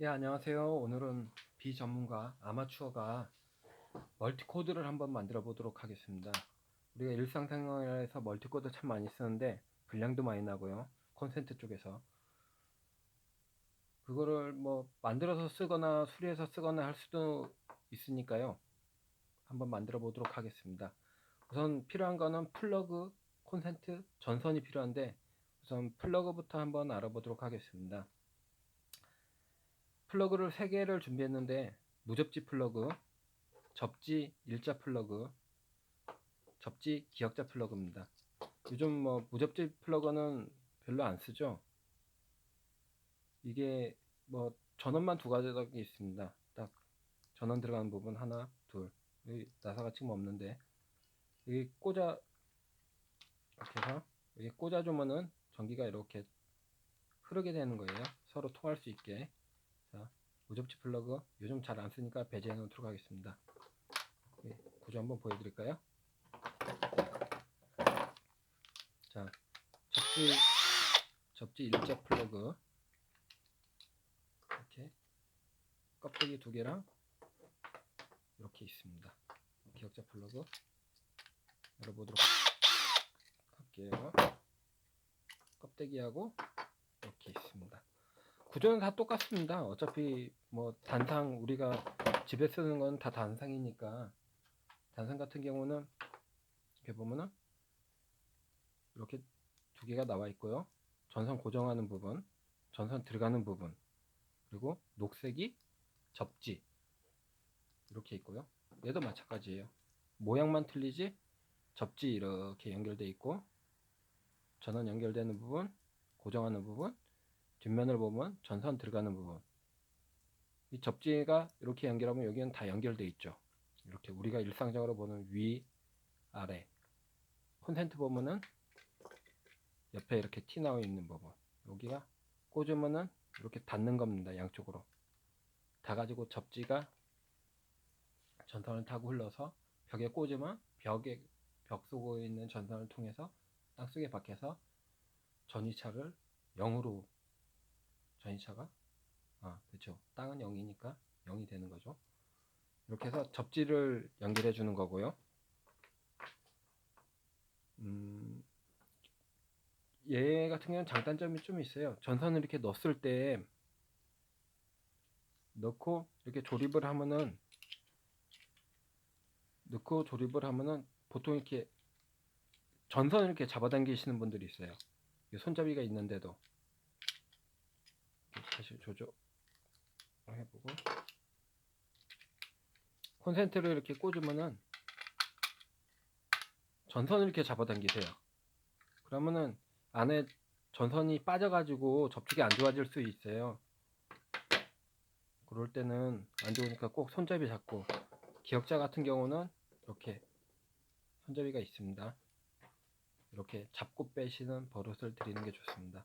예, 안녕하세요. 오늘은 비전문가 아마추어가 멀티코드를 한번 만들어 보도록 하겠습니다. 우리가 일상생활에서 멀티코드 참 많이 쓰는데 불량도 많이 나고요. 콘센트 쪽에서 그거를 뭐 만들어서 쓰거나 수리해서 쓰거나 할 수도 있으니까요. 한번 만들어 보도록 하겠습니다. 우선 필요한 거는 플러그, 콘센트, 전선이 필요한데 우선 플러그부터 한번 알아보도록 하겠습니다. 플러그를 3개를 준비했는데 무접지 플러그, 접지 일자 플러그, 접지 기역자 플러그입니다. 요즘 뭐 무접지 플러그는 별로 안 쓰죠. 이게 뭐 전원만 두 가지가 있습니다. 딱 전원 들어가는 부분 하나, 둘. 여기 나사가 지금 없는데 여기 꽂아 이렇게 해서 여기 꽂아주면은 전기가 이렇게 흐르게 되는 거예요. 서로 통할 수 있게. 자, 무접지 플러그 요즘 잘 안 쓰니까 배제해 놓도록 하겠습니다. 구조 한번 보여드릴까요? 자, 접지 일자 플러그 이렇게 껍데기 2개랑 이렇게 있습니다. 기역자 플러그 열어보도록 할게요. 껍데기하고 이렇게 있습니다. 구조는 다 똑같습니다. 어차피 뭐 단상 우리가 집에 쓰는 건 다 단상이니까 단상 같은 경우는 이렇게 보면은 이렇게 2개가 나와 있고요. 전선 고정하는 부분, 전선 들어가는 부분, 그리고 녹색이 접지 이렇게 있고요. 얘도 마찬가지예요. 모양만 틀리지 접지 이렇게 연결되어 있고 전원 연결되는 부분, 고정하는 부분, 뒷면을 보면 전선 들어가는 부분. 이 접지가 이렇게 연결하면 여기는 다 연결되어 있죠. 이렇게 우리가 일상적으로 보는 위, 아래. 콘센트 보면은 옆에 이렇게 티 나와 있는 부분. 여기가 꽂으면은 이렇게 닿는 겁니다. 양쪽으로. 다 가지고 접지가 전선을 타고 흘러서 벽에 꽂으면 벽 속에 있는 전선을 통해서 땅속에 박혀서 전이차를 0으로 전이차가 그렇죠. 땅은 0이니까 0이 되는 거죠. 이렇게 해서 접지를 연결해 주는 거고요. 얘 같은 경우는 장단점이 좀 있어요. 전선을 이렇게 넣었을 때 넣고 이렇게 조립을 하면은 보통 이렇게 전선을 이렇게 잡아당기시는 분들이 있어요. 손잡이가 있는데도 다시 조절 해보고 콘센트를 이렇게 꽂으면은 전선을 이렇게 잡아당기세요. 그러면은 안에 전선이 빠져가지고 접촉이 안 좋아질 수 있어요. 그럴 때는 안 좋으니까 꼭 손잡이 잡고, 기역자 같은 경우는 이렇게 손잡이가 있습니다. 이렇게 잡고 빼시는 버릇을 들이는 게 좋습니다.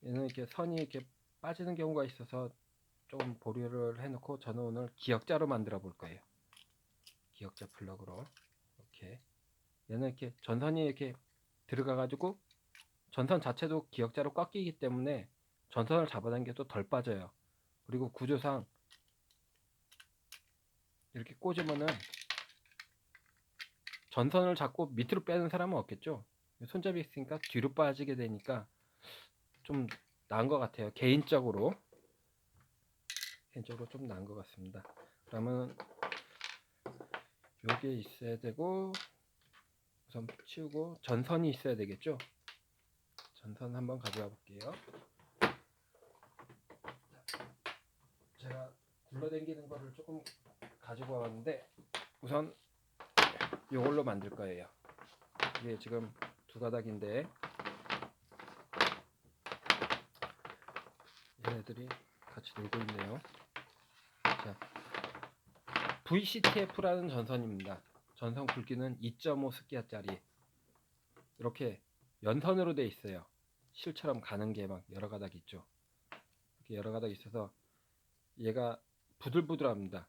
얘는 이렇게 선이 이렇게 빠지는 경우가 있어서 좀 보류를 해놓고 저는 오늘 기역자로 만들어 볼 거예요. 기역자 플러그로 이렇게 얘는 이렇게 전선이 이렇게 들어가 가지고 전선 자체도 기역자로 꽉 끼기 때문에 전선을 잡아당겨도 덜 빠져요. 그리고 구조상 이렇게 꽂으면은 전선을 잡고 밑으로 빼는 사람은 없겠죠. 손잡이 있으니까 뒤로 빠지게 되니까 좀 나은 것 같아요. 개인적으로 좀 나은 것 같습니다. 그러면 요게 있어야 되고, 우선 치우고 전선이 있어야 되겠죠. 전선 한번 가져와 볼게요. 제가 굴러당기는 거를 조금 가지고 왔는데 우선 이걸로 만들 거예요. 이게 지금 2가닥인데 얘네들이 같이 놀고 있네요. 자, VCTF라는 전선입니다. 전선 굵기는 2.5 스키야짜리 이렇게 연선으로 돼 있어요. 실처럼 가는 게 막 여러 가닥 있죠. 이렇게 여러 가닥 있어서 얘가 부들부들합니다.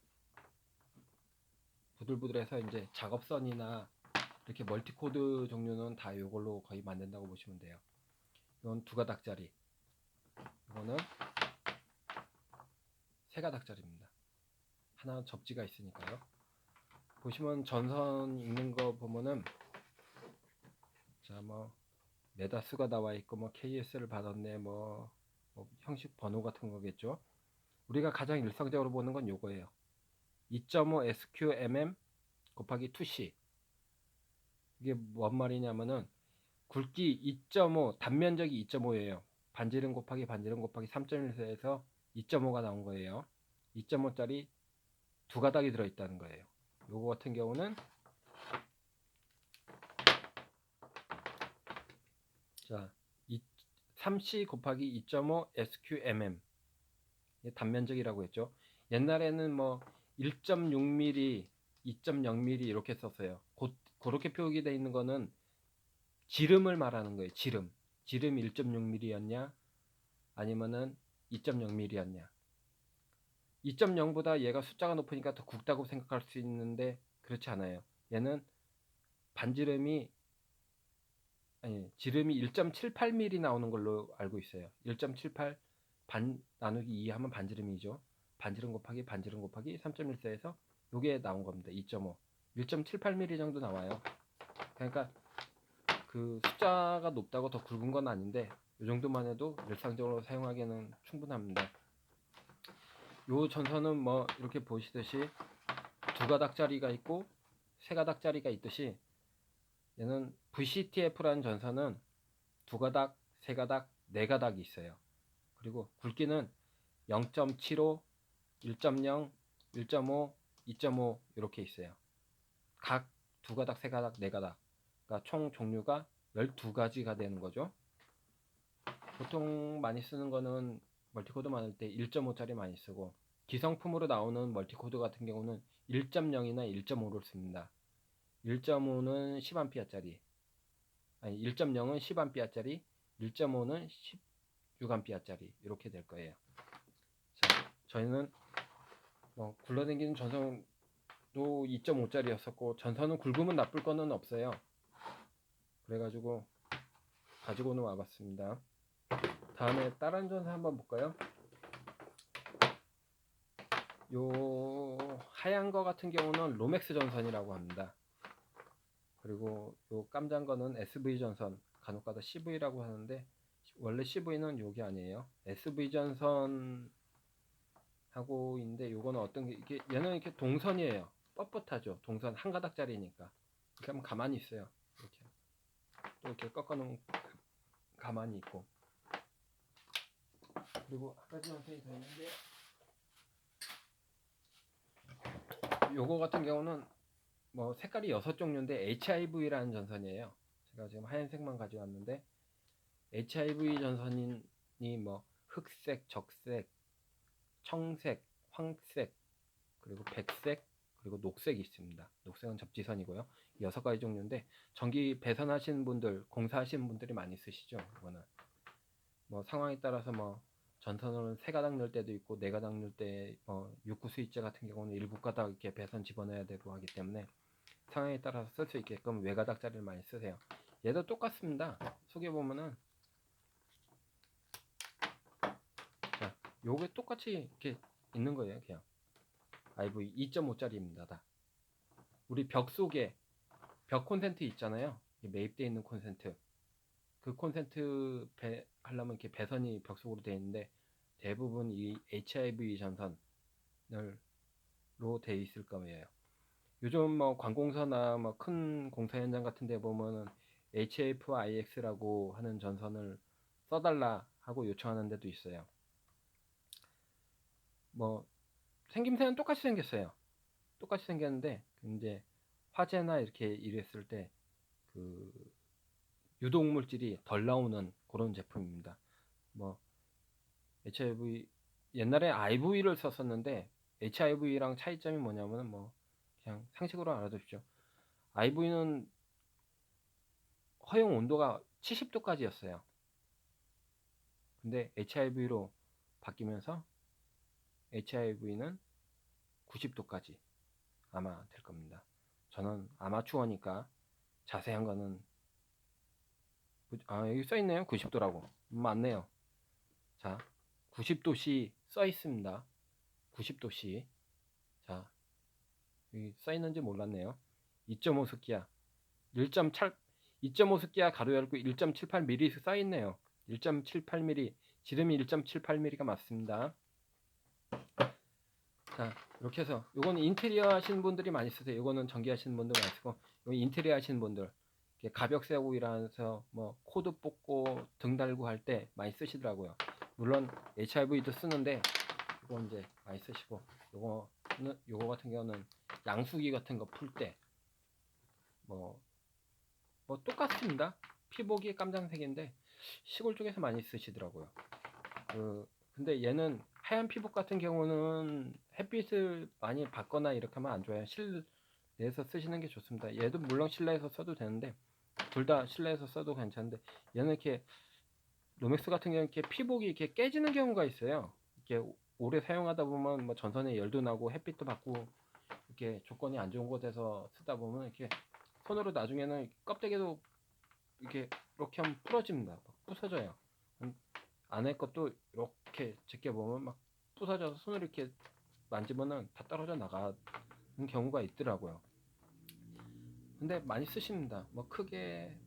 부들부들해서 이제 작업선이나 이렇게 멀티코드 종류는 다 이걸로 거의 만든다고 보시면 돼요. 이건 2가닥짜리, 이거는 세 가닥짜리입니다. 하나 접지가 있으니까요. 보시면 전선 읽는 거 보면은 자 뭐 메다스가 나와 있고 뭐 KS를 받았네 뭐 형식 번호 같은 거겠죠. 우리가 가장 일상적으로 보는 건 요거예요. 2.5 SQMM 곱하기 2C. 이게 뭔 말이냐면은 굵기 2.5 단면적이 2.5예요. 반지름 곱하기 반지름 곱하기 3.1에서 2.5가 나온 거예요. 2.5짜리 두 가닥이 들어있다는 거예요. 요거 같은 경우는 자 3C 곱하기 2.5 SQMM 단면적이라고 했죠. 옛날에는 뭐 1.6mm, 2.0mm 이렇게 썼어요. 그렇게 표기 되어 있는 거는 지름을 말하는 거예요. 지름 1.6mm였냐 아니면은 2.0mm였냐. 2.0보다 얘가 숫자가 높으니까 더 굵다고 생각할 수 있는데 그렇지 않아요. 얘는 반지름이 지름이 1.78mm 나오는 걸로 알고 있어요. 1.78 반 나누기 2 하면 반지름이죠. 반지름 곱하기 반지름 곱하기 3.14에서 요게 나온 겁니다. 2.5 1.78mm 정도 나와요. 그러니까 그 숫자가 높다고 더 굵은 건 아닌데 이 정도만 해도 일상적으로 사용하기에는 충분합니다. 요 전선은 뭐 이렇게 보시듯이 두 가닥짜리가 있고 세 가닥짜리가 있듯이 얘는 VCTF라는 전선은 두 가닥, 세 가닥, 네 가닥이 있어요. 그리고 굵기는 0.75, 1.0, 1.5, 2.5 이렇게 있어요. 각 두 가닥, 세 가닥, 네 가닥. 그러니까 총 종류가 12가지가 되는 거죠. 보통 많이 쓰는 거는 멀티코드 많을 때 1.5짜리 많이 쓰고 기성품으로 나오는 멀티코드 같은 경우는 1.0이나 1.5를 씁니다. 1.5는 10A짜리, 아니 1.0은 10A짜리, 1.5는 16A짜리 이렇게 될 거예요. 자, 저희는 굴러다니는 전선도 2.5짜리였었고 전선은 굵으면 나쁠 거는 없어요. 그래가지고 가지고는 와봤습니다. 다음에 다른 전선 한번 볼까요? 요 하얀 거 같은 경우는 로맥스 전선이라고 합니다. 그리고 요 깜장 거는 SV 전선, 간혹가다 CV라고 하는데 원래 CV는 요게 아니에요. SV 전선 하고 있는데 요거는 어떤 게 이게 얘는 이렇게 동선이에요. 뻣뻣하죠. 동선 한 가닥짜리니까. 이렇게 하면 가만히 있어요. 이렇게 또 이렇게 꺾어놓으면 가만히 있고. 그리고 한 가지 전선이 더 있는데 요거 같은 경우는 뭐 색깔이 6종류인데 HIV라는 전선이에요. 제가 지금 하얀색만 가져왔는데 HIV 전선이 뭐 흑색, 적색, 청색, 황색, 그리고 백색, 그리고 녹색이 있습니다. 녹색은 접지선이고요. 6가지 종류인데 전기 배선하시는 분들, 공사하시는 분들이 많이 쓰시죠. 이거는 뭐 상황에 따라서 뭐 전선으로는 3가닥 넣을 때도 있고 4가닥 넣을 때 육구 스위치 같은 경우는 7가닥 이렇게 배선 집어넣어야 되고 하기 때문에 상황에 따라서 쓸 수 있게끔 외가닥짜리를 많이 쓰세요. 얘도 똑같습니다. 속에 보면은 자, 요게 똑같이 이렇게 있는 거예요. 그냥 IV 2.5짜리입니다. 다. 우리 벽 속에 벽 콘센트 있잖아요. 매입되어 있는 콘센트. 그 콘센트 하려면 이렇게 배선이 벽 속으로 되어 있는데 대부분 이 HIV 전선으로 되어 있을 거예요. 요즘 뭐 관공서나 뭐 큰 공사 현장 같은 데 보면은 HFIX라고 하는 전선을 써달라 하고 요청하는 데도 있어요. 뭐 생김새는 똑같이 생겼어요. 똑같이 생겼는데 이제 화재나 이렇게 이랬을 때 그 유독 물질이 덜 나오는 그런 제품입니다. 뭐 HIV 옛날에 IV를 썼었는데 HIV랑 차이점이 뭐냐면은 뭐 그냥 상식으로 알아두십시오. IV는 허용 온도가 70도까지였어요. 근데 HIV로 바뀌면서 HIV는 90도까지 아마 될 겁니다. 저는 아마추어니까 자세한 거는 여기 써 있네요. 90도라고. 맞네요. 자, 90도씨 써 있습니다. 90도씨. 자, 여기 써있는지 몰랐네요. 2.5 습기야. 2.5 습기야 가로 열고 1.78mm 써있네요. 1.78mm, 지름이 1.78mm가 맞습니다. 자, 이렇게 해서 요건 인테리어 하시는 분들이 많이 쓰세요. 요거는 전기 하시는 분들 많이 쓰고, 요건 인테리어 하시는 분들 이렇게 가벽 세우고 일하면서 뭐 코드 뽑고 등 달고 할 때 많이 쓰시더라고요. 물론 HRV도 쓰는데 요거 이제 많이 쓰시고, 요거 같은 경우는 양수기 같은 거 풀 때 뭐 똑같습니다. 피복이 깜장색인데 시골 쪽에서 많이 쓰시더라고요. 근데 얘는 하얀 피복 같은 경우는 햇빛을 많이 받거나 이렇게 하면 안 좋아요. 실내에서 쓰시는 게 좋습니다. 얘도 물론 실내에서 써도 되는데, 둘 다 실내에서 써도 괜찮은데, 얘는 이렇게 로맥스 같은 경우는 이렇게 피복이 이렇게 깨지는 경우가 있어요. 이렇게 오래 사용하다 보면 뭐 전선에 열도 나고 햇빛도 받고 이렇게 조건이 안 좋은 곳에서 쓰다 보면 이렇게 손으로 나중에는 껍데기도 이렇게 하면 부러집니다. 부서져요. 안에 것도 이렇게 제껴보면 막 부서져서 손을 이렇게 만지면은 다 떨어져 나가는 경우가 있더라고요. 근데 많이 쓰십니다. 뭐 크게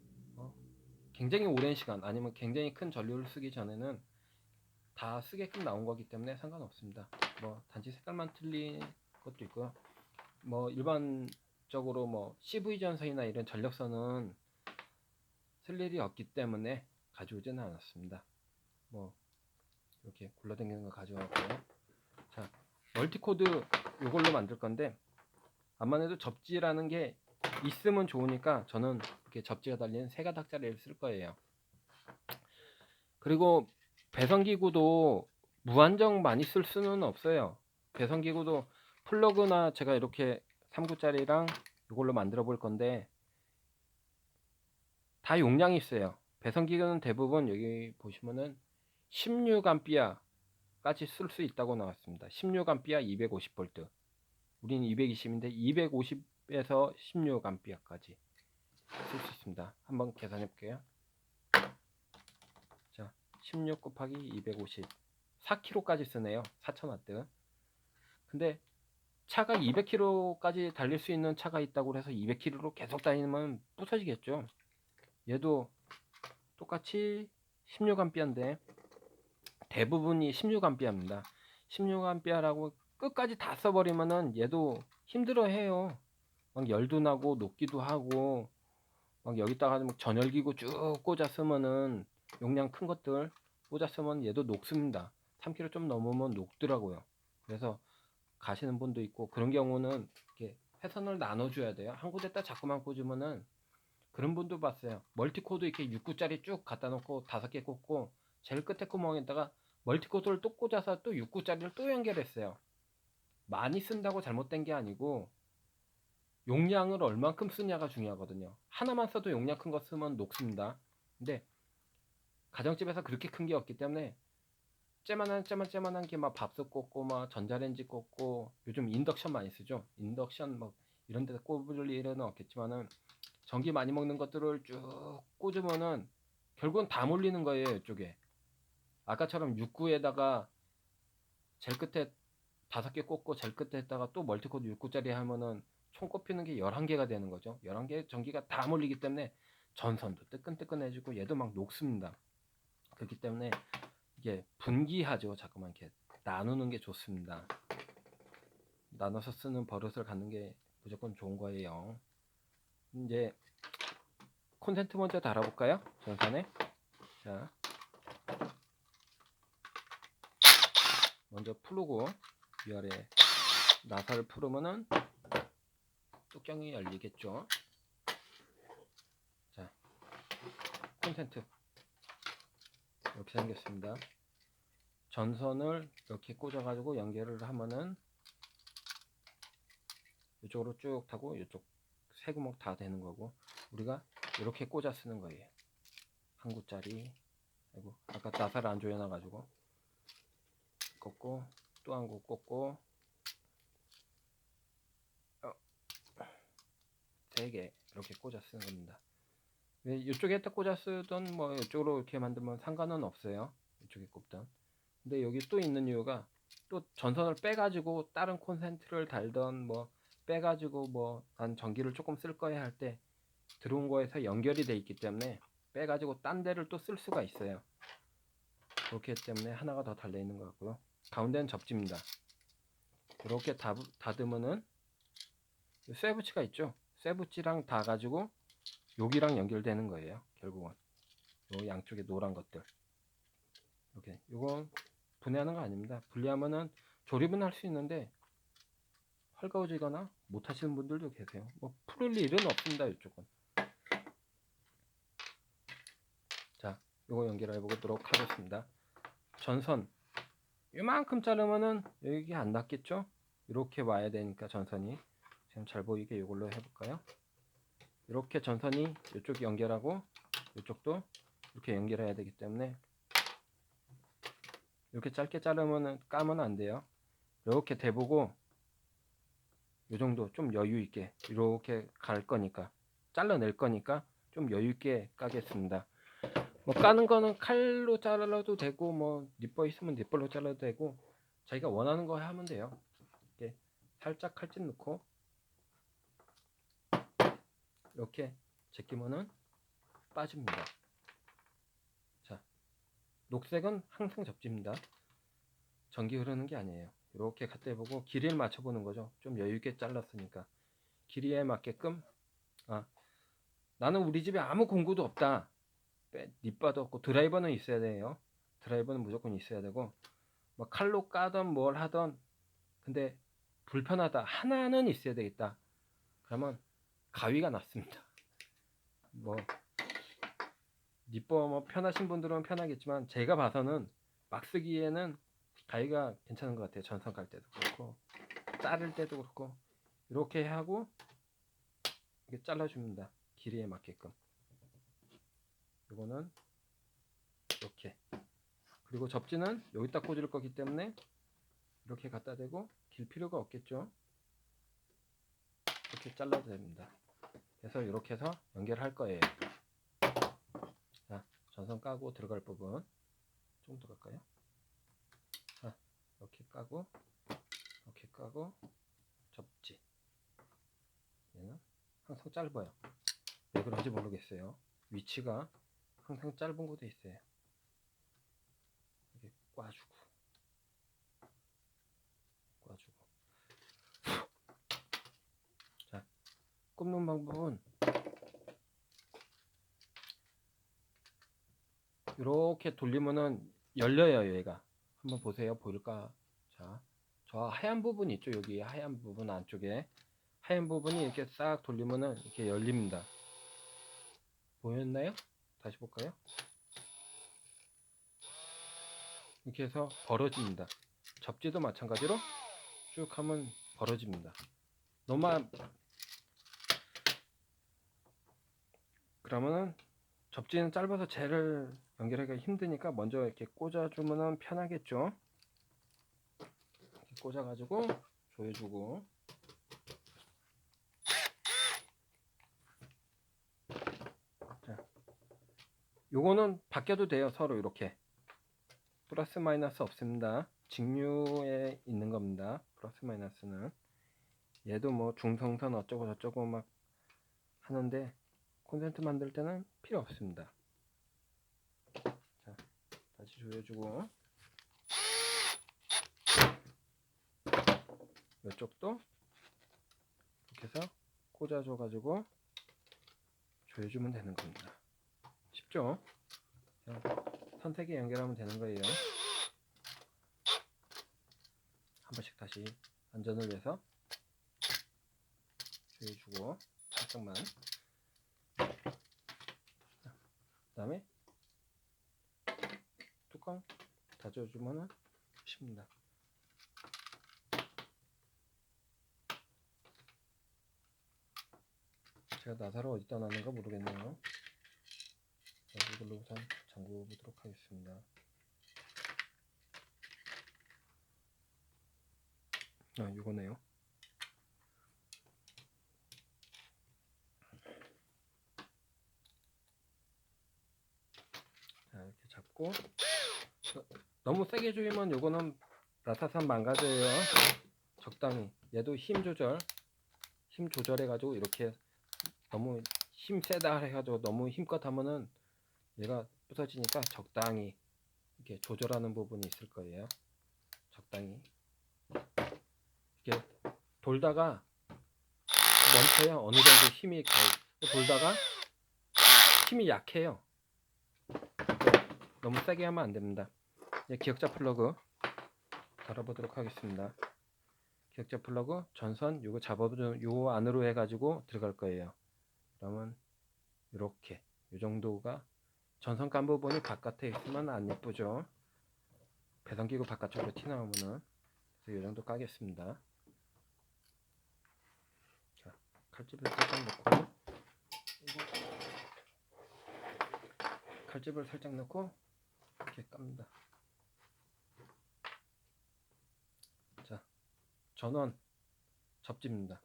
굉장히 오랜 시간 아니면 굉장히 큰 전류를 쓰기 전에는 다 쓰게끔 나온 거기 때문에 상관없습니다. 뭐 단지 색깔만 틀린 것도 있고요. 뭐 일반적으로 뭐 CV 전선이나 이런 전력선은 쓸 일이 없기 때문에 가져오지는 않았습니다. 뭐 이렇게 굴러다니는 거 가져가고, 자, 멀티코드 이걸로 만들 건데, 암만 해도 접지라는 게 있으면 좋으니까 저는 이렇게 접지가 달린 세 가닥짜리를 쓸 거예요. 그리고 배선기구도 무한정 많이 쓸 수는 없어요. 배선기구도 플러그나 제가 이렇게 3구짜리랑 이걸로 만들어 볼 건데 다 용량이 있어요. 배선기구는 대부분 여기 보시면은 16A까지 쓸 수 있다고 나왔습니다. 16A 250V. 우리는 220인데 250에서 16A까지 쓸 수 있습니다. 한번 계산해 볼게요. 자, 16 곱하기 250, 4kg까지 쓰네요. 4000W. 근데 차가 200km까지 달릴 수 있는 차가 있다고 해서 200km로 계속 다니면 부서지겠죠. 얘도 똑같이 16A인데 대부분이 16A입니다. 16A라고 끝까지 다 써버리면은 얘도 힘들어해요. 막 열도 나고 녹기도 하고, 막 여기다가 막 전열기구 쭉 꽂아 쓰면은 용량 큰 것들 꽂아 쓰면 얘도 녹습니다. 3kg 좀 넘으면 녹더라고요. 그래서 가시는 분도 있고, 그런 경우는 이렇게 회선을 나눠줘야 돼요. 한 곳에다 자꾸만 꽂으면은, 그런 분도 봤어요. 멀티코드 이렇게 6구짜리 쭉 갖다 놓고 5개 꽂고 제일 끝에 구멍에다가 멀티코드를 또 꽂아서 또 6구짜리를 또 연결했어요. 많이 쓴다고 잘못된 게 아니고 용량을 얼만큼 쓰냐가 중요하거든요. 하나만 써도 용량 큰 거 쓰면 녹습니다. 근데 가정집에서 그렇게 큰 게 없기 때문에 째만한 게 막 밥솥 꽂고 막 전자레인지 꽂고, 요즘 인덕션 많이 쓰죠. 인덕션 뭐 이런 데다 꽂을 일은 없겠지만은 전기 많이 먹는 것들을 쭉 꽂으면은 결국은 다 몰리는 거예요. 이쪽에 아까처럼 6구에다가 제일 끝에 5개 꽂고 제일 끝에다가 또 멀티코드 6구짜리 하면은 총 꼽히는 게 11개가 되는 거죠. 11개 전기가 다 몰리기 때문에 전선도 뜨끈뜨끈해지고 얘도 막 녹습니다. 그렇기 때문에 이게 분기하죠. 자꾸만 이렇게 나누는 게 좋습니다. 나눠서 쓰는 버릇을 갖는 게 무조건 좋은 거예요. 이제 콘센트 먼저 달아볼까요? 전선에. 자, 먼저 풀고 위아래 나사를 풀으면은 뚜껑이 열리겠죠. 자, 콘센트 이렇게 생겼습니다. 전선을 이렇게 꽂아가지고 연결을 하면은 이쪽으로 쭉 타고 이쪽 세 구멍 다 되는 거고, 우리가 이렇게 꽂아 쓰는 거예요. 한 구짜리. 아이고, 아까 나사를 안 조여놔가지고 꽂고 또 한 구 꽂고 3개 이렇게 꽂아 쓰는 겁니다. 이쪽에 딱 꽂아 쓰던 뭐 이쪽으로 이렇게 만들면 상관은 없어요. 이쪽에 꼽던. 근데 여기 또 있는 이유가 또 전선을 빼가지고 다른 콘센트를 달던 뭐 빼가지고 뭐 난 전기를 조금 쓸 거야 할 때 들어온 거에서 연결이 돼 있기 때문에 빼가지고 딴 데를 또 쓸 수가 있어요. 그렇기 때문에 하나가 더 달려 있는 것 같고요. 가운데는 접지입니다. 이렇게 닫으면은 쇠붙이가 있죠. 쇠붙이랑 다 가지고 여기랑 연결되는 거예요. 결국은 요 양쪽에 노란 것들 이렇게 이건 분해하는 거 아닙니다. 분리하면은 조립은 할 수 있는데 헐거워지거나 못 하시는 분들도 계세요. 뭐 풀을 일은 없습니다. 이쪽은. 자, 이거 연결해 보도록 하겠습니다. 전선 이만큼 자르면은 여기 안 닿겠죠? 이렇게 와야 되니까 전선이 지금 잘 보이게 이걸로 해볼까요? 이렇게 전선이 이쪽 연결하고 이쪽도 이렇게 연결해야 되기 때문에 이렇게 짧게 자르면은 까면 안 돼요. 이렇게 대보고 이 정도 좀 여유 있게 이렇게 갈 거니까 잘라낼 거니까 좀 여유 있게 까겠습니다. 뭐 까는 거는 칼로 잘라도 되고 뭐 닛버 있으면 닛벌로 잘라도 되고 자기가 원하는 거 하면 돼요. 이렇게 살짝 칼집 넣고 이렇게 제끼면은 빠집니다. 자, 녹색은 항상 접집니다. 전기 흐르는 게 아니에요. 이렇게 갖다 보고 길이를 맞춰보는 거죠. 좀 여유 있게 잘랐으니까 길이에 맞게끔. 나는 우리 집에 아무 공구도 없다. 닛바도 없고 드라이버는 있어야 돼요. 드라이버는 무조건 있어야 되고 뭐 칼로 까던 뭘 하던 근데 불편하다 하나는 있어야 되겠다. 그러면 가위가 낫습니다. 뭐 닛버 뭐 편하신 분들은 편하겠지만 제가 봐서는 막 쓰기에는 가위가 괜찮은 것 같아요. 전선 깔 때도 그렇고 자를 때도 그렇고 이렇게 하고 이렇게 잘라줍니다. 길이에 맞게끔. 이거는 이렇게. 그리고 접지는 여기다 꽂을 거기 때문에 이렇게 갖다 대고 길 필요가 없겠죠. 이렇게 잘라도 됩니다. 그래서 이렇게 해서 연결할 거예요. 자, 전선 까고 들어갈 부분 좀 더 갈까요? 자, 이렇게 까고 접지. 얘는 항상 짧아요. 왜 그런지 모르겠어요. 위치가 항상 짧은 곳에 있어요. 이렇게 꽈주고 자, 꼽는 방법은 이렇게 돌리면은 열려요. 얘가 한번 보세요. 보일까? 자, 저 하얀 부분 있죠. 여기 하얀 부분 안쪽에 하얀 부분이 이렇게 싹 돌리면은 이렇게 열립니다. 보였나요? 다시 볼까요? 이렇게 해서 벌어집니다. 접지도 마찬가지로 쭉 하면 벌어집니다. 너무 그러면은 접지는 짧아서 젤을 연결하기가 힘드니까 먼저 이렇게 꽂아주면 편하겠죠. 이렇게 꽂아가지고 조여주고 자, 요거는 바뀌어도 돼요. 서로 이렇게 플러스 마이너스 없습니다. 직류에 있는 겁니다. 플러스 마이너스는 얘도 뭐 중성선 어쩌고 저쩌고 막 하는데 콘센트 만들 때는 필요 없습니다. 자, 다시 조여주고 이쪽도 이렇게 해서 꽂아줘 가지고 조여주면 되는 겁니다. 쉽죠? 선택에 연결하면 되는 거예요. 한 번씩 다시 안전을 위해서 조여주고 살짝만. 그 다음에 뚜껑 닫아주면 쉽습니다. 제가 나사를 어디다 놨는가 모르겠네요. 이걸로 우선 잠그어 보도록 하겠습니다. 이거네요. 자, 이렇게 잡고 너무 세게 조이면 요거는 나사산 망가져요. 적당히. 얘도 힘 조절해가지고 이렇게 너무 힘 세다 해가지고 너무 힘껏 하면은 얘가 부서지니까 적당히 이렇게 조절하는 부분이 있을 거예요. 적당히. 이렇게 돌다가 멈춰요. 어느 정도 힘이 돌다가 힘이 약해요. 너무 세게 하면 안 됩니다. 이제 기역자 플러그 달아보도록 하겠습니다. 기역자 플러그 전선 요거 잡아주는 요 안으로 해가지고 들어갈 거예요. 그러면 이렇게 요 정도가 전선 깐 부분이 바깥에 있으면 안 예쁘죠. 배선기구 바깥쪽으로 티 나오면은 그래서 요 정도 까겠습니다. 자, 칼집을 살짝 넣고 칼집을 살짝 넣고 이렇게 깝니다. 자, 전원 접지입니다.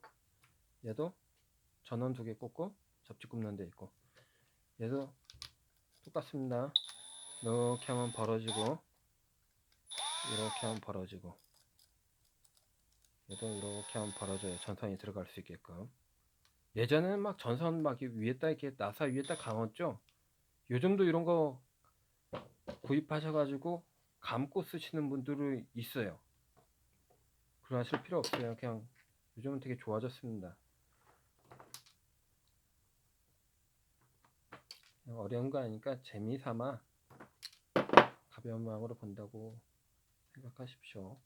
얘도 전원 2개 꽂고 접지 굽는 데 있고 얘도 똑같습니다. 이렇게 하면 벌어지고 이렇게 하면 벌어지고 얘도 이렇게 하면 벌어져요. 전선이 들어갈 수 있게끔. 예전에는 막 전선 막 위에다 이렇게 나사 위에다 감았죠. 요즘도 이런 거 구입하셔가지고 감고 쓰시는 분들이 있어요. 그러실 필요 없어요. 그냥 요즘은 되게 좋아졌습니다. 그냥 어려운 거 아니까 재미삼아 가벼운 마음으로 본다고 생각하십시오.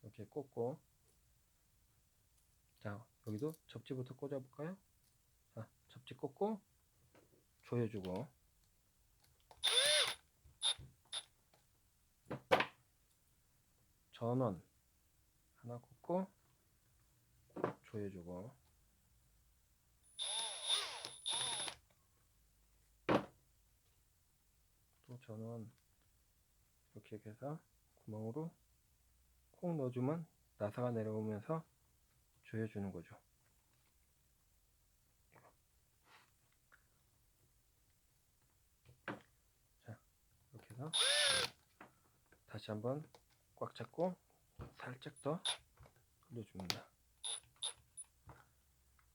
이렇게 꽂고 자 여기도 접지부터 꽂아볼까요? 자 접지 꽂고 조여주고 전원 하나 꽂고 조여주고 또 전원 이렇게 해서 구멍으로 콕 넣어주면 나사가 내려오면서 조여주는 거죠. 자 이렇게 해서 다시 한번 꽉 잡고 살짝 더 올려줍니다.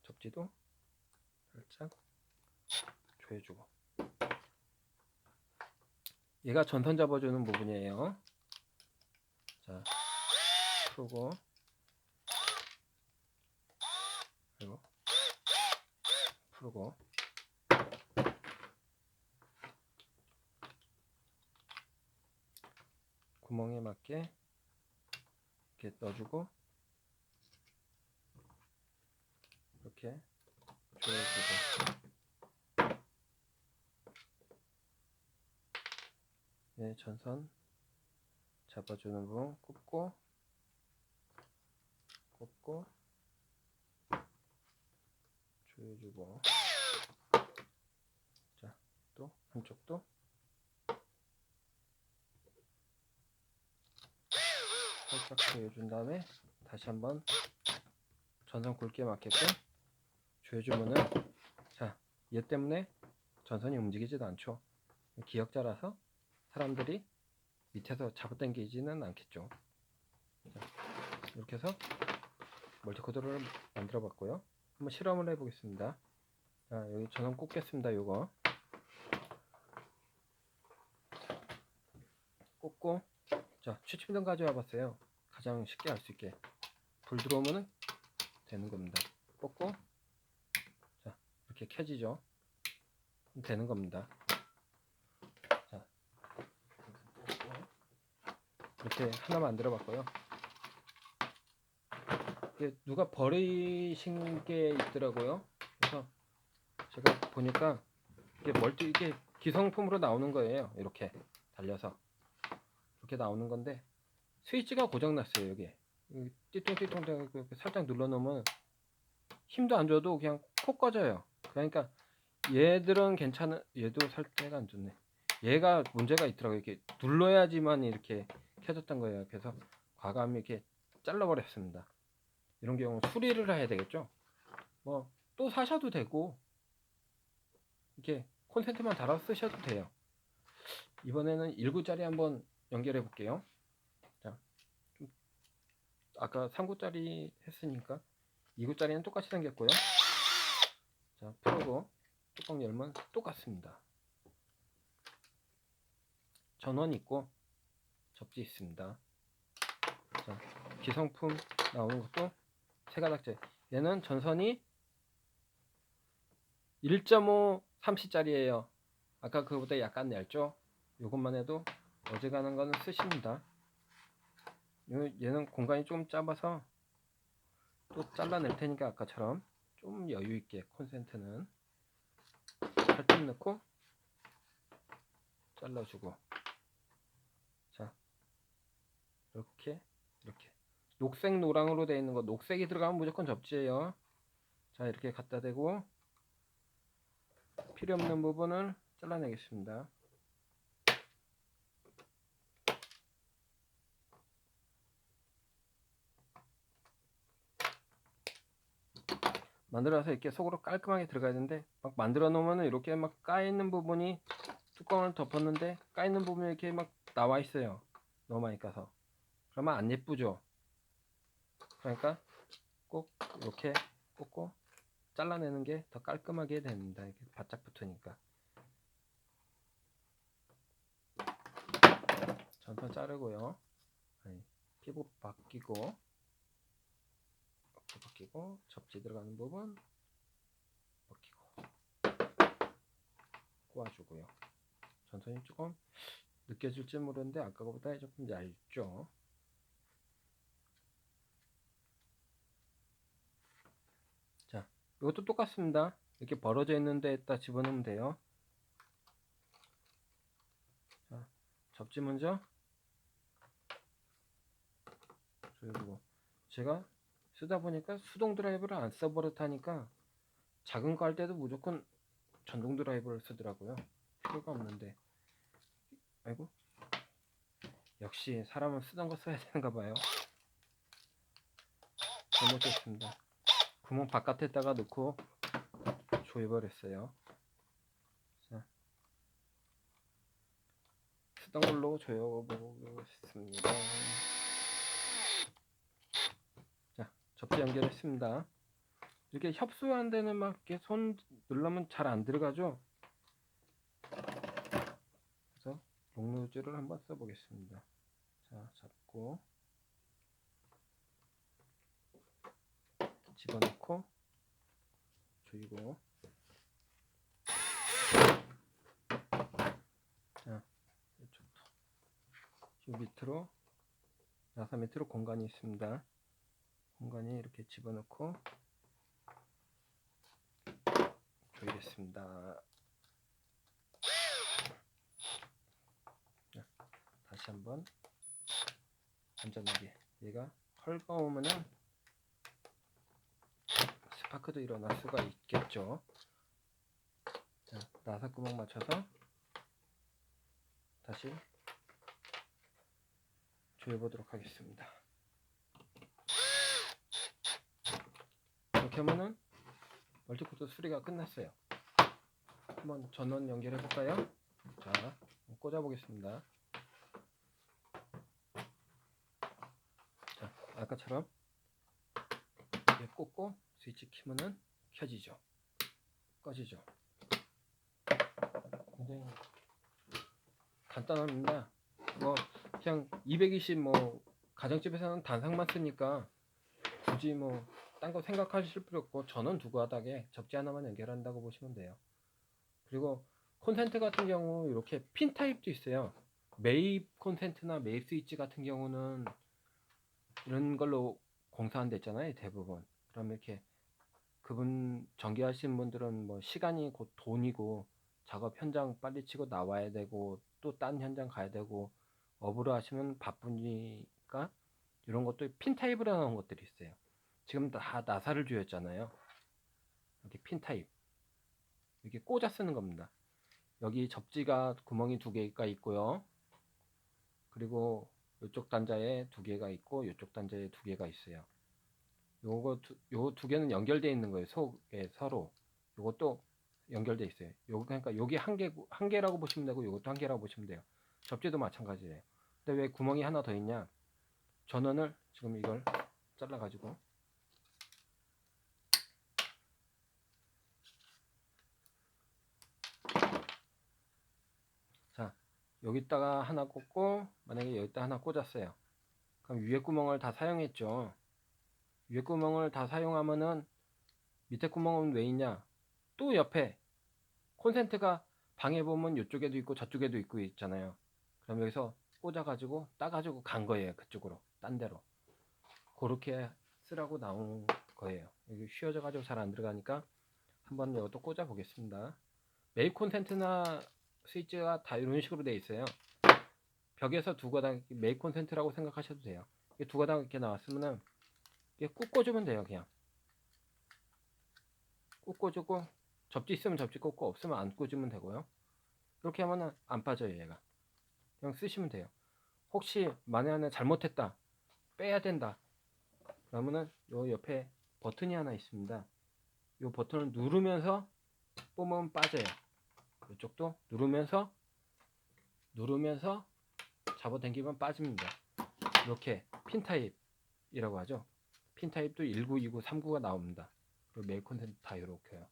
접지도 살짝 조여주고 얘가 전선 잡아주는 부분이에요. 자 풀고 그리고 풀고 구멍에 맞게 이렇게 넣어주고 이렇게 조여주고 네, 전선 잡아주는 부분 꼽고 조여주고 자 또 한쪽도 살짝 조여준 다음에 다시 한번 전선 굵게 맞게끔 조여주면은 자 얘 때문에 전선이 움직이지도 않죠. 기역자라서 사람들이 밑에서 잡아당기지는 않겠죠. 자, 이렇게 해서 멀티코드를 만들어 봤고요. 한번 실험을 해 보겠습니다. 자 여기 전원 꽂겠습니다. 요거 꽂고 자 취침등 가져와 봤어요. 가장 쉽게 할 수 있게 불 들어오면은 되는 겁니다. 꽂고 자 이렇게 켜지죠. 되는 겁니다. 자 이렇게 하나 만들어 봤고요. 이게 누가 버리신 게 있더라고요. 그래서 제가 보니까 이게 기성품으로 나오는 거예요. 이렇게 달려서 이렇게 나오는 건데 스위치가 고장 났어요. 여기 띠뚱띠뚱 이렇게 살짝 눌러 놓으면 힘도 안 줘도 그냥 콕 꺼져요. 그러니까 얘들은 괜찮은 얘도 살때가 안 좋네. 얘가 문제가 있더라고요. 이렇게 눌러야지만 이렇게 켜졌던 거예요. 그래서 과감히 이렇게 잘라버렸습니다. 이런 경우 수리를 해야 되겠죠. 뭐 또 사셔도 되고 이렇게 콘센트만 달아 쓰셔도 돼요. 이번에는 1구짜리 한번 연결해 볼게요. 자, 아까 3구짜리 했으니까 2구짜리는 똑같이 생겼고요. 자, 풀고 뚜껑 열면 똑같습니다. 전원 있고 접지 있습니다. 자, 기성품 나오는 것도 세 가닥째. 얘는 전선이 1.5 3C짜리예요. 아까 그거보다 약간 얇죠? 이것만 해도 어지간한 거는 쓰십니다. 얘는 공간이 좀 짧아서 또 잘라낼 테니까 아까처럼 좀 여유 있게 콘센트는 살짝 넣고 잘라주고, 자, 이렇게 녹색 노랑으로 되어 있는 거, 녹색이 들어가면 무조건 접지예요. 자, 이렇게 갖다 대고 필요 없는 부분을 잘라내겠습니다. 만들어서 이렇게 속으로 깔끔하게 들어가야 되는데, 막 만들어 놓으면 이렇게 막 까있는 부분이, 뚜껑을 덮었는데 까있는 부분이 이렇게 막 나와 있어요. 너무 많이 까서. 그러면 안 예쁘죠. 그러니까 꼭 이렇게 꽂고 잘라내는 게 더 깔끔하게 됩니다. 이렇게 바짝 붙으니까. 전선 자르고요. 피부 벗기고 접지 들어가는 부분 벗기고 꼬아주고요. 전선이 조금 느껴질지 모르는데 아까보다 조금 얇죠. 자, 이것도 똑같습니다. 이렇게 벌어져 있는 데에다 집어넣으면 돼요. 자, 접지 먼저. 그리고 제가 쓰다 보니까 수동 드라이버를 안 써버릇하니까 작은 거 할 때도 무조건 전동 드라이버를 쓰더라고요. 필요가 없는데. 아이고, 역시 사람은 쓰던 거 써야 되는가 봐요. 잘못했습니다. 구멍 바깥에다가 넣고 조여버렸어요. 자, 쓰던 걸로 조여보겠습니다. 자, 접지 연결했습니다. 이렇게 협소한 데는 막 이렇게 손 눌러면 잘 안 들어가죠. 그래서 롱노즈를 한번 써보겠습니다. 자, 잡고 집어넣고 조이고, 자, 이쪽도 이 밑으로 나사 밑으로 공간이 있습니다. 공간이 이렇게 집어넣고 조이겠습니다. 자, 다시 한번 안전하게. 얘가 헐거우면은 스파크도 일어날 수가 있겠죠. 자, 나사 구멍 맞춰서 다시 조여보도록 하겠습니다. 이렇게 하면은 멀티코트 수리가 끝났어요. 한번 전원 연결해 볼까요? 자, 꽂아 보겠습니다. 자, 아까처럼 이렇게 꽂고 스위치 키면은 켜지죠. 꺼지죠. 굉장히 간단합니다. 뭐 그냥 220 뭐 가정집에서는 단상만 쓰니까 굳이 뭐 딴 거 생각하실 필요 없고 전원 두 가닥에 접지 하나만 연결한다고 보시면 돼요. 그리고 콘센트 같은 경우 이렇게 핀 타입도 있어요. 매입 콘센트나 매입 스위치 같은 경우는 이런 걸로 공사한 데 있잖아요, 대부분. 그럼 이렇게 그분 전기하시는 분들은 뭐 시간이 곧 돈이고 작업 현장 빨리 치고 나와야 되고 또 딴 현장 가야 되고 업으로 하시면 바쁘니까 이런 것도 핀 타입으로 나온 것들이 있어요. 지금 다 나사를 조였잖아요. 이렇게 핀 타입 이렇게 꽂아 쓰는 겁니다. 여기 접지가 구멍이 두 개가 있고요. 그리고 이쪽 단자에 두 개가 있고 이쪽 단자에 두 개가 있어요. 요 두 개는 연결되어 있는 거예요. 속에 서로. 요것도 연결돼 있어요. 요 그러니까 여기 한 개라고 보시면 되고 이것도 한 개라고 보시면 돼요. 접지도 마찬가지예요. 근데 왜 구멍이 하나 더 있냐? 전원을 지금 이걸 잘라 가지고 자 여기다가 하나 꽂고 만약에 여기다 하나 꽂았어요. 그럼 위에 구멍을 다 사용했죠. 위에 구멍을 다 사용하면은 밑에 구멍은 왜 있냐? 또 옆에 콘센트가 방에 보면 이쪽에도 있고 저쪽에도 있고 있잖아요. 그럼 여기서 꽂아가지고 따가지고 간 거예요. 그쪽으로 딴 데로. 그렇게 쓰라고 나온 거예요. 여기 휘어져가지고 잘 안 들어가니까 한번 이것도 꽂아 보겠습니다. 매입 콘센트나 스위치가 다 이런 식으로 되어 있어요. 벽에서 두 가닥 매입 콘센트라고 생각하셔도 돼요. 두 가닥 이렇게 나왔으면은 꾹 꽂으면 돼요. 그냥 꾹 꽂고 접지 있으면 접지 꽂고 없으면 안 꽂으면 되고요. 이렇게 하면은 안 빠져요. 얘가 그냥 쓰시면 돼요. 혹시 만약에 잘못했다 빼야 된다 그러면은 요 옆에 버튼이 하나 있습니다. 요 버튼을 누르면서 뽑으면 빠져요. 이쪽도 누르면서 잡아당기면 빠집니다. 이렇게 핀 타입이라고 하죠. 핀 타입도 19, 29, 39가 나옵니다. 그리고 메일 콘텐츠 다 이렇게요.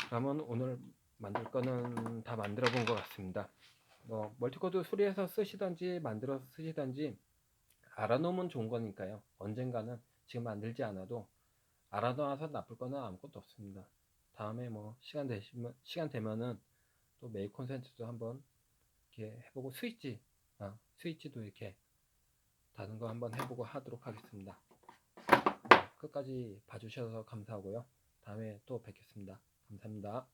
그러면 오늘 만들 거는 다 만들어 본 것 같습니다. 멀티코드 수리해서 쓰시던지 만들어서 쓰시던지 알아놓으면 좋은 거니까요. 언젠가는 지금 만들지 않아도 알아놔서 나쁠 거는 아무것도 없습니다. 다음에 뭐 시간 되면은 또 메일 콘센트도 한번 이렇게 해보고 스위치도 이렇게 다른 거 한번 해보고 하도록 하겠습니다. 끝까지 봐주셔서 감사하고요. 다음에 또 뵙겠습니다. 감사합니다.